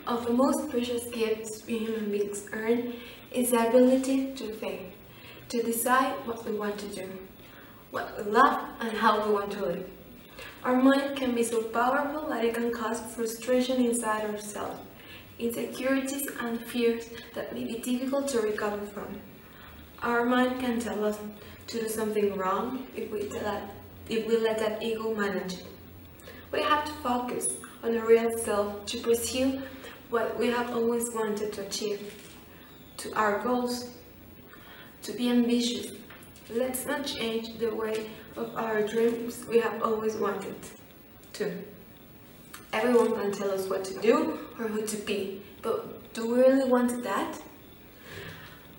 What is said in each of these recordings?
of the most precious gifts we human beings earn is the ability to think, to decide what we want to do, what we love, and how we want to live. Our mind can be so powerful that it can cause frustration inside ourselves, insecurities and fears that may be difficult to recover from. Our mind can tell us to do something wrong if we let that ego manage it. We have to focus on a real self to pursue what we have always wanted to achieve, to our goals, to be ambitious. Let's not change the way of our dreams we have always wanted to. Everyone can tell us what to do or who to be, but do we really want that?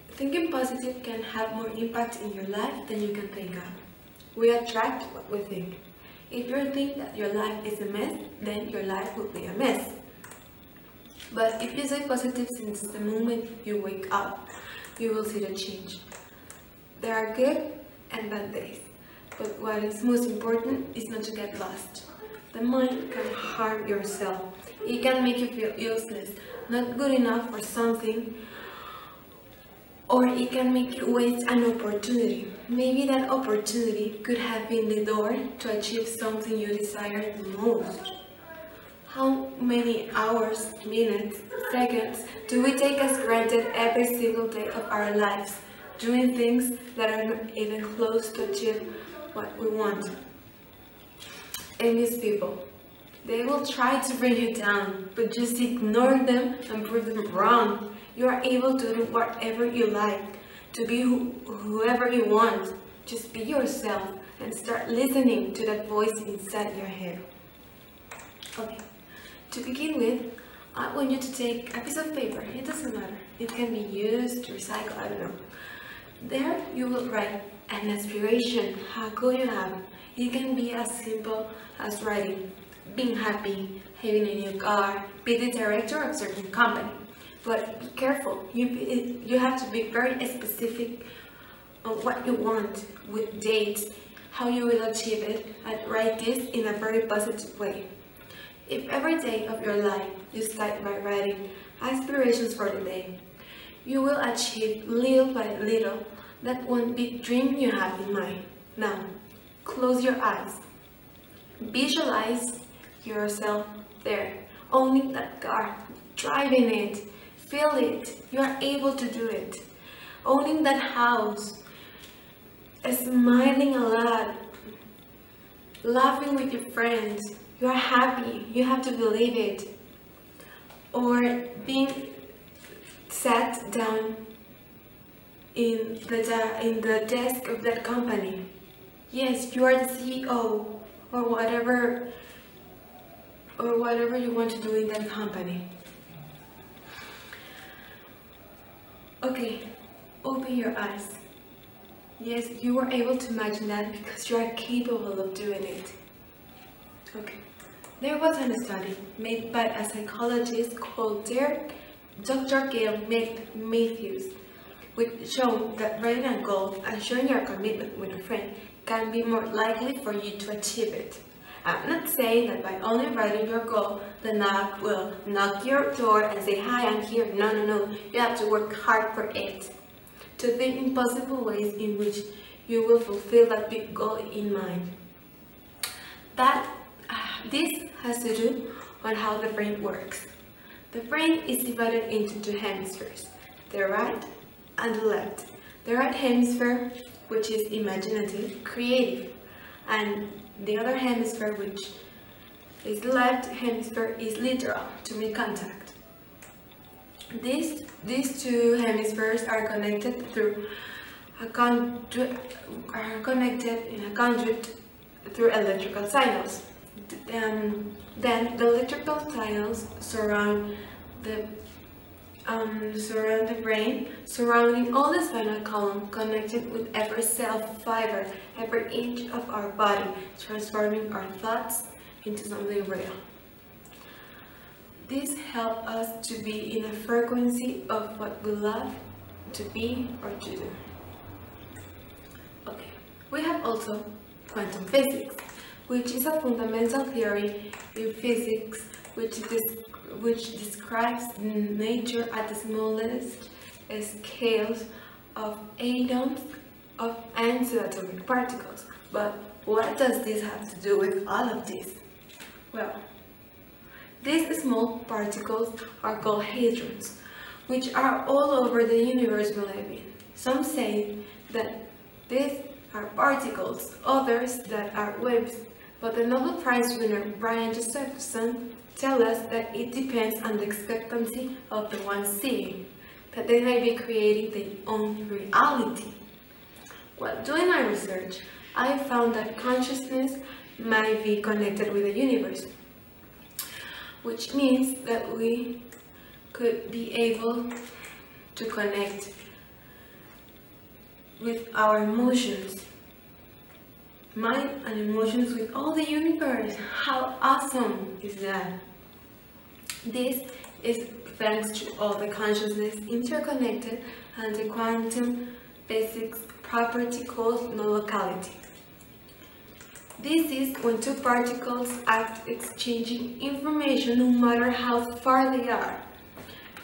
Thinking positive can have more impact in your life than you can think of. We attract what we think. If you think that your life is a mess, then your life will be a mess. But if you stay positive since the moment you wake up, you will see the change. There are good and bad days, but what is most important is not to get lost. The mind can harm yourself. It can make you feel useless, not good enough for something, or it can make you waste an opportunity. Maybe that opportunity could have been the door to achieve something you desire the most. How many hours, minutes, seconds do we take as granted every single day of our lives, doing things that are not even close to achieve what we want? Envious people, they will try to bring you down, but just ignore them and prove them wrong. You are able to do whatever you like, to be whoever you want. Just be yourself and start listening to that voice inside your head. Okay, to begin with, I want you to take a piece of paper. It doesn't matter. It can be used to recycle, I don't know. There you will write an aspiration, how could you have. It can be as simple as writing, being happy, having a new car, be the director of a certain company. But be careful, you have to be very specific on what you want, with dates, how you will achieve it, and write this in a very positive way. If every day of your life you start by writing aspirations for the day, you will achieve little by little that one big dream you have in mind. Now, close your eyes. Visualize yourself there, owning that car, driving it, feel it, you are able to do it. Owning that house, smiling a lot, laughing with your friends, you are happy, you have to believe it. Or being sat down in the desk of that company. Yes, you are the CEO or whatever you want to do in that company. Okay, open your eyes. Yes, you were able to imagine that because you are capable of doing it. Okay, there was a study made by a psychologist called Dr. Gail Matthews, which showed that writing a goal and showing your commitment with a friend can be more likely for you to achieve it. I'm not saying that by only writing your goal, the knock will knock your door and say, "Hi, I'm here." No, no, no. You have to work hard for it. To think in possible ways in which you will fulfill that big goal in mind. This has to do on how the brain works. The brain is divided into two hemispheres, the right and the left. The right hemisphere, which is imaginative, creative, and the other hemisphere, which is the left hemisphere, is literal, to make contact. These two hemispheres are connected through a conduit, through electrical signals. Then the electrical signals surround the brain, surrounding all the spinal column, connected with every cell, fiber, every inch of our body, transforming our thoughts into something real. This helps us to be in a frequency of what we love to be or to do. Okay, we have also quantum physics, which is a fundamental theory in physics which describes nature at the smallest scales of atoms and subatomic particles. But what does this have to do with all of this? Well, these small particles are called hadrons, which are all over the universe we live in. Some say that these are particles, others that are waves, but the Nobel Prize winner Brian Josephson tells us that it depends on the expectancy of the one seeing, that they may be creating their own reality. While doing my research, I found that consciousness might be connected with the universe, which means that we could be able to connect with our emotions, mind and emotions with all the universe. How awesome is that? This is thanks to all the consciousness interconnected and the quantum physics property called non-locality. This is when two particles act exchanging information no matter how far they are.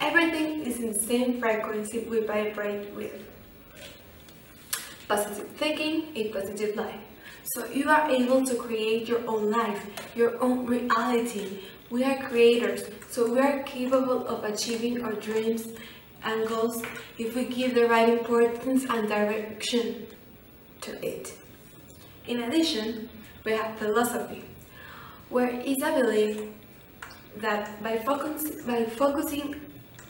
Everything is in the same frequency we vibrate with. Positive thinking, a positive life. So you are able to create your own life, your own reality. We are creators, so we are capable of achieving our dreams and goals if we give the right importance and direction to it. In addition, we have philosophy, where is a belief that by focusing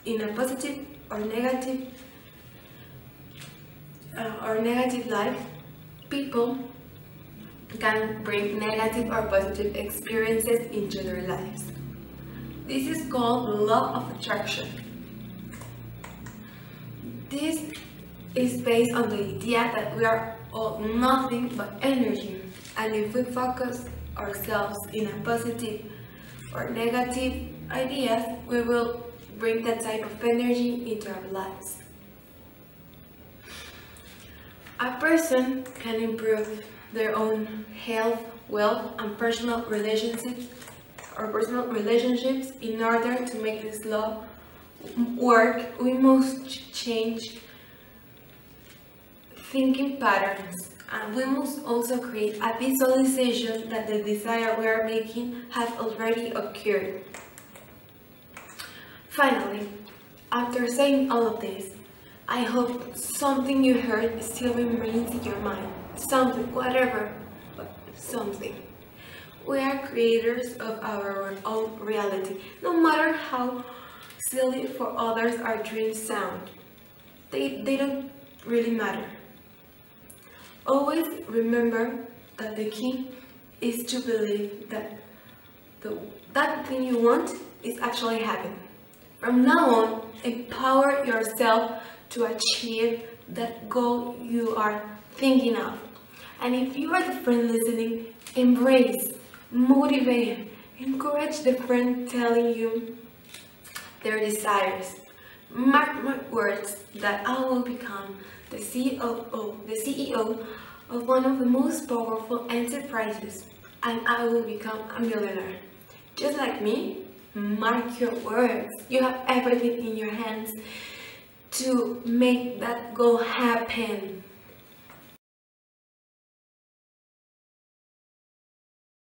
in a positive or negative life, people can bring negative or positive experiences into their lives. This is called the law of attraction. This is based on the idea that we are all nothing but energy, and if we focus ourselves in a positive or negative ideas, we will bring that type of energy into our lives. A person can improve their own health, wealth, and personal relationships in order to make this law work. We must change thinking patterns, and we must also create a visualization that the desire we are making has already occurred. Finally, after saying all of this, I hope something you heard still remains in your mind. Something, whatever, but something. We are creators of our own reality, no matter how silly for others our dreams sound. They don't really matter. Always remember that the key is to believe that that thing you want is actually happening. From now on, empower yourself to achieve that goal you are thinking of. And if you are the friend listening, embrace, motivate, encourage the friend telling you their desires. Mark my words that I will become the CEO of one of the most powerful enterprises, and I will become a millionaire. Just like me, mark your words. You have everything in your hands to make that goal happen.